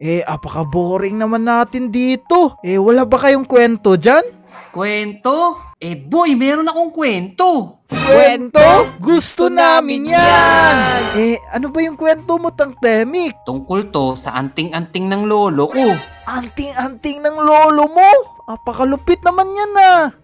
Apaka-boring naman natin dito. Wala ba kayong kwento dyan? Kwento? Boy, meron akong kwento. Kwento? Gusto namin yan! Ano ba yung kwento mo, Tang Temik? Tungkol to sa anting-anting ng lolo ko. Anting-anting ng lolo mo? Apakalupit naman yan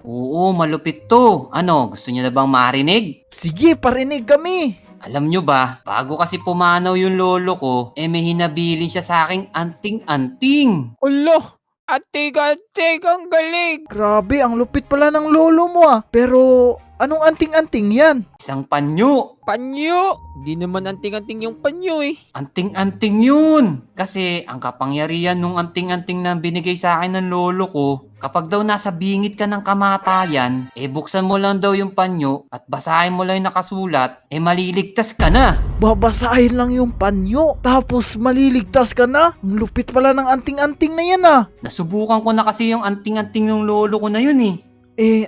Oo, malupit to. Ano, gusto niyo na bang marinig? Sige, parinig kami. Alam nyo ba, bago kasi pumanaw yung lolo ko, may hinabilin siya sa aking anting-anting. Ulo, atig-atig, ang galing. Grabe, ang lupit pala ng lolo mo Pero, anong anting-anting yan? Isang panyo. Panyo. Hindi naman anting-anting yung panyo Anting-anting yun. Kasi ang kapangyarihan nung anting-anting na binigay sa akin ng lolo ko, kapag daw nasa bingit ka ng kamatayan, buksan mo lang daw yung panyo at basahin mo lang yung nakasulat, maliligtas ka na. Babasahin lang yung panyo, tapos maliligtas ka na? Ang lupit pala ng anting-anting na yan Nasubukan ko na kasi yung anting-anting ng lolo ko na yun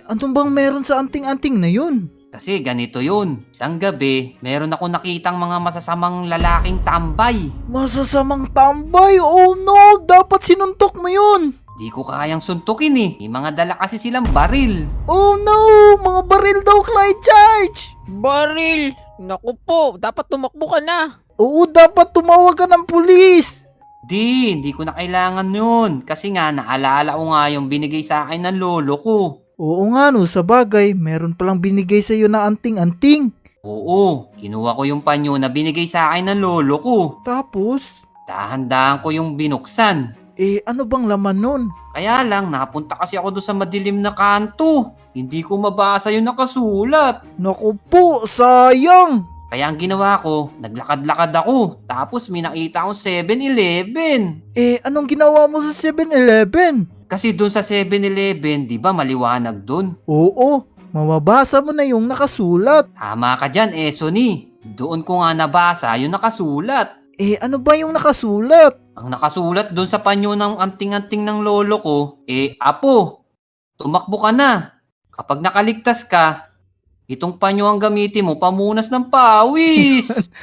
Ano bang meron sa anting-anting na yun? Kasi ganito yun. Isang gabi, meron ako nakitang mga masasamang lalaking tambay. Masasamang tambay? Oh no! Dapat sinuntok mo yun! Di ko kayang suntukin May mga dala kasi silang baril. Oh no! Mga baril daw, Clyde Charge! Baril. Naku po, dapat tumakbo ka na. Oo, dapat tumawag ka ng pulis! Hindi ko na kailangan yun. Kasi nga, naalala ko nga yung binigay sa akin ng lolo ko. Oo nga no, sa bagay, meron palang binigay sa iyo na anting-anting. Oo, kinuha ko yung panyo na binigay sa akin ng lolo ko. Tapos, Dahan-dahan ko yung binuksan. ano bang laman nun? Kaya lang, napunta kasi ako doon sa madilim na kanto. Hindi ko mabasa yung nakasulat. Naku po, sayang! Kaya ang ginawa ko, naglakad-lakad ako. Tapos may nakita akong 7-Eleven. Anong ginawa mo sa 7-Eleven? Kasi doon sa 7-Eleven, di ba maliwanag doon? Oo, mababasa mo na yung nakasulat. Tama ka dyan, Sonny. Doon ko nga nabasa yung nakasulat. Ano ba yung nakasulat? Ang nakasulat doon sa panyo ng anting-anting ng lolo ko, Apo, tumakbo ka na. Kapag nakaligtas ka, itong panyo ang gamitin mo pamunas ng pawis.